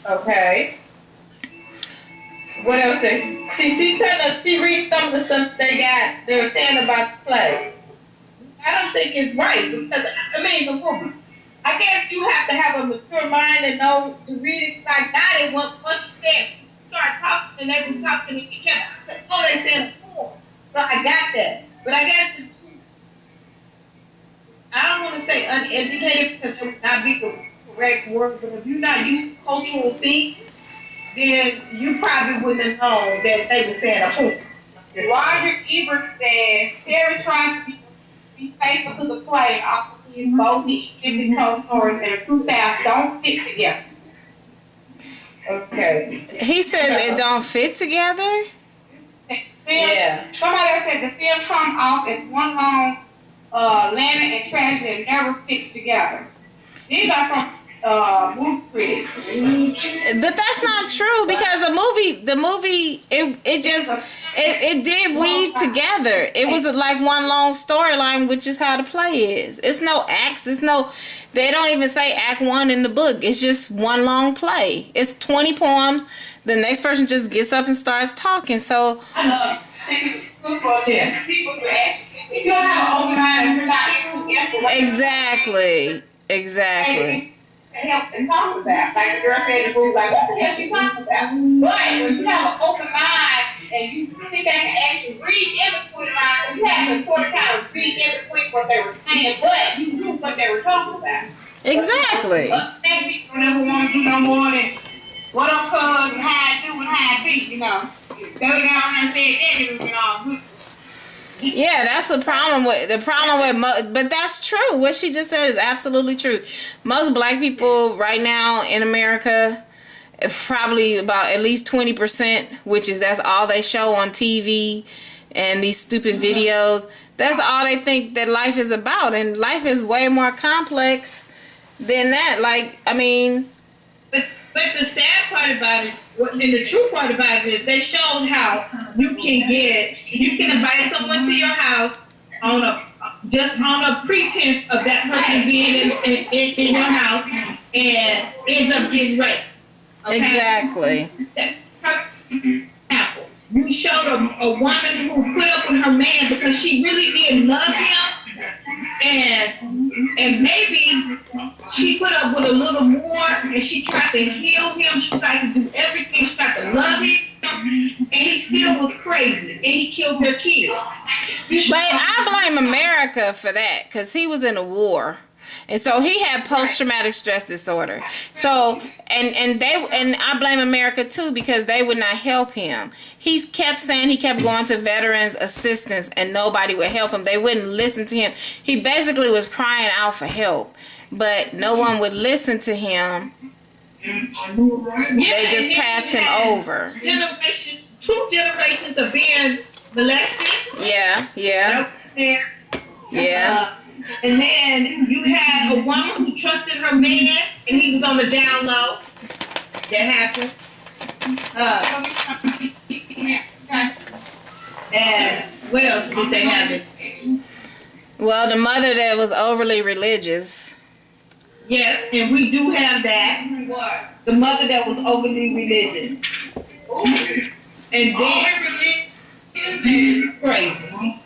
Okay. What else? She reads some of the stuff they were saying about the play. I don't think it's right because I mean the woman. I guess you have to have a mature mind and know to read it. I got it once you said start talking and they were talking and you kept oh they said a form. So I got that. But I guess I don't want to say uneducated because it would not be the correct word, but if you're not used to cultural things, then you probably wouldn't have known that they were saying a form. Roger Ebert said, Terry tries to be faithful to the play, also his both the Egyptian told stories and the two staffs don't fit together. Okay. He says it don't fit together? Yeah. Somebody else said the film comes off as one long landing and tragedy and never fits together. These are from movie critics. But that's not true because the movie, it did weave together. It was like one long storyline, which is how the play is. It's no acts. They don't even say act one in the book. It's just one long play. It's 20 poems. The next person just gets up and starts talking. So I love it. People if you don't have an open mind and you're not able to answer exactly. Help and talk about. Like the girl said in the movie, like, what the hell you talking about? But when you have an open mind and you sit back and actually read in between lines, you have to sort of kind of read in between what they were saying, but you knew what they were talking about. Exactly. Maybe people never want to do no more than what I'm called and how I do and how I be, you know. Go down and say that, you know. Yeah, that's the problem with but that's true. What she just said is absolutely true. Most black people right now in America, probably about at least 20%, that's all they show on TV and these stupid videos. That's all they think that life is about, and life is way more complex than that. Like, I mean, but the sad part about it, and the true part about it is they showed how you can invite someone to your house on a pretense of that person being in your house and ends up getting raped. Okay? Exactly. Example. You showed a woman who put up with her man because she really did love him, and maybe she put up with a little more, and she tried to heal him. She tried to do everything. She tried to love him, and he still was crazy, and he killed her kid. But I blame America for that because he was in a war. And so he had post-traumatic stress disorder. So, and I blame America too because they would not help him. He kept saying he kept going to veterans assistance and nobody would help him. They wouldn't listen to him. He basically was crying out for help, but no one would listen to him. They just passed him over. Two generations of being molested. Yeah. And then you had a woman who trusted her man, and he was on the down low. That happened. And what else did they have? Well, the mother that was overly religious. Yes, and we do have that. The mother that was overly religious. And then crazy.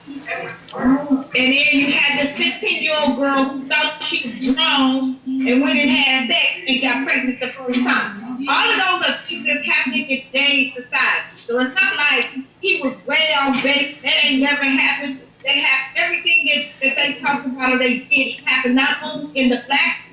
And then you had the 15-year-old girl who thought she was grown and went and had sex and got pregnant the first time. All of those are things that's happening in today's society. So it's not like he was way off base. That ain't never happened. They have everything that they talk about or they did happen not only in the black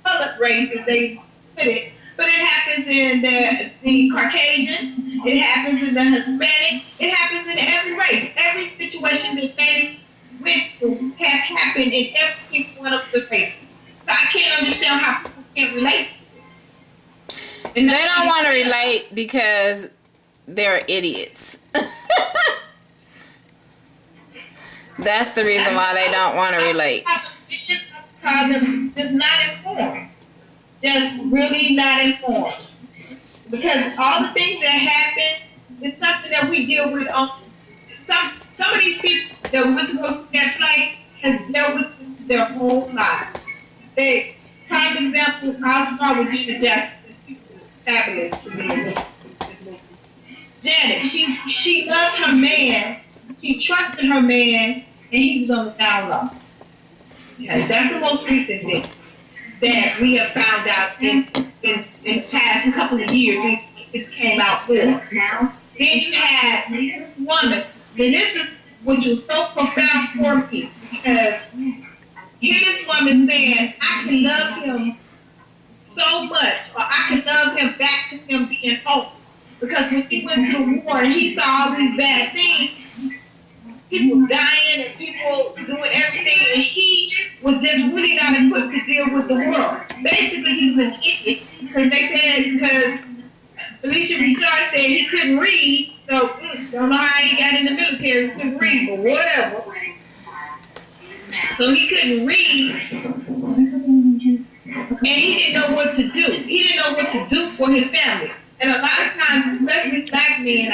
colored race as they put it, but it happens in the Caucasian, it happens in the Hispanic, it happens in every race. Every situation that they went through has happened in every one of the races. So I can't understand how people can't relate. And they don't want to relate because they're idiots. That's the reason why they don't want to relate. Just not informed. Just really not informed. Because all the things that happen is something that we deal with on some of these people that went through that place has dealt with their whole lives. Prime example, I'll start with Gina Jackson. fabulous to me. Janet, she loved her man, she trusted her man, and he was on the down low. Okay, that's the most recent thing that we have found out in the past couple of years. It came out for. Then you had this woman, and this is which was so profound for me because here this woman saying, I can love him so much, or I can love him back to him being whole. Because when he went to war and he saw all these bad things, people dying and people doing everything, and he was just really not equipped to deal with the world. Basically, he was an idiot because they said, because Alicia Richard said he couldn't read, so don't know how he got in the military, he couldn't read, but whatever. So he couldn't read, and he didn't know what to do. He didn't know what to do for his family. And a lot of times, especially black men,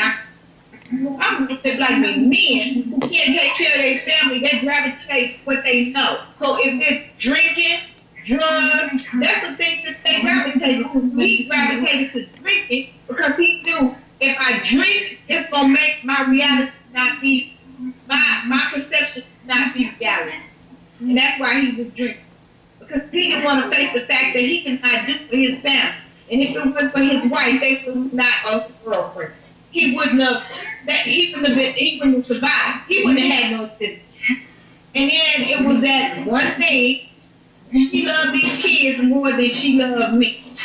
I'm going to say black men who can't take care of their family, they gravitate what they know. So if it's drinking, drugs, that's the thing that they gravitated to. He gravitated to drinking because he knew if I drink, it's going to make my reality not be, my perception not be reality. And that's why he was drinking. Because he didn't want to face the fact that he cannot do for his family. And if it wasn't for his wife, they would not a girlfriend. He wouldn't have, he wouldn't have survived. He wouldn't have had no sister. And then it was that one thing, she loved these kids more than she loved me.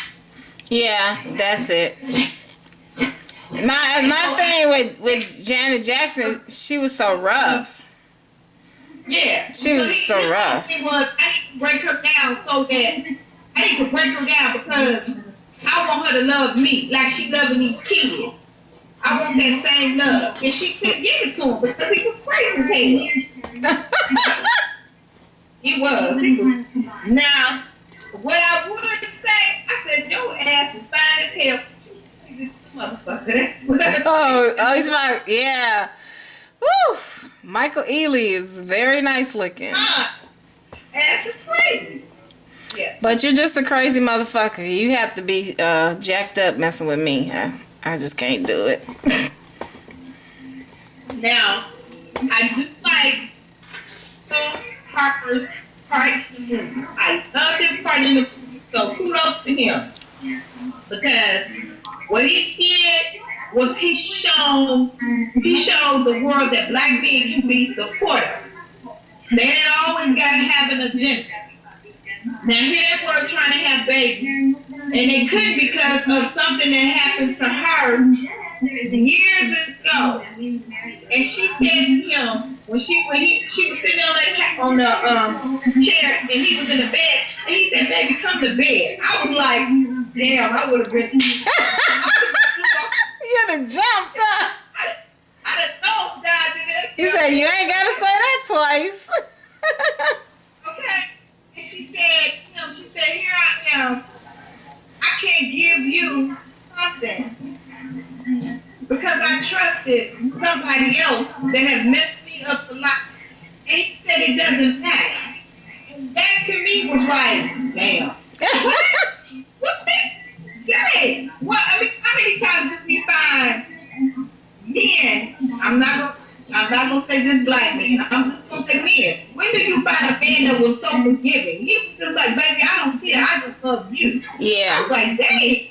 Yeah, that's it. My thing with Janet Jackson, she was so rough. Yeah. She was so rough. It was, I need to break her down so that, I need to break her down because I want her to love me like she loving these kids. I want that same love. And she couldn't give it to him because he was crazy as hell. He was. Now, what I wanted to say, I said, your ass is fine as hell. This motherfucker. Oh, he's my, yeah. Woo! Michael Ealy is very nice looking. Ass is crazy. Yeah. But you're just a crazy motherfucker. You have to be jacked up messing with me. I just can't do it. Now, I do like Tom Harper's part in the movie. I love his part in the movie, so kudos to him. Because what he did was he showed the world that black men can be supportive. They ain't always got to have an agenda. Now here they were trying to have babies, and they couldn't because of something that happened to her years ago. And she said to him when she was sitting on the chair and he was in the bed, and he said, "Baby, come to bed." I was like, "Damn, I would have been." You'd have jumped up. I didn't know God did that. He said, "You ain't gotta say that twice." Okay. She said, "Here I am. I can't give you something because I trusted somebody else that has messed me up a lot." And he said it doesn't matter. And that to me was like, damn. What the say? What? I mean, how many times did we find men? I'm not gonna say this black man. I'm just gonna say men. When did you find a man that was so forgiving? He was just like, "Baby, I don't care. I just love you." Yeah. I was like, dang.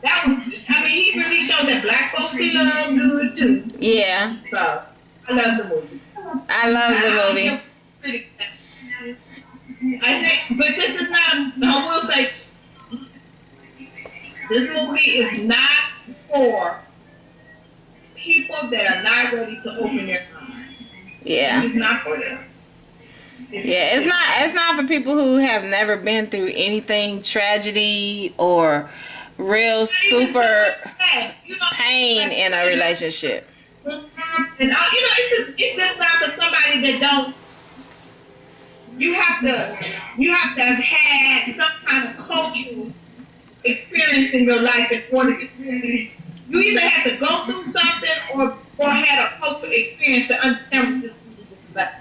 That was. I mean, he really showed that black folks can love good too. Yeah. So I love the movie. I love the movie. I think, but this is not. I will say, this movie is not for people that are not ready to open their minds. Yeah. It's not for them. Yeah, it's not for people who have never been through anything tragedy or real super pain in a relationship. And it's just not for somebody that don't. You have to have had some kind of cultural experience in your life in order to really. You either have to go through something or had a cultural experience to understand what this is about.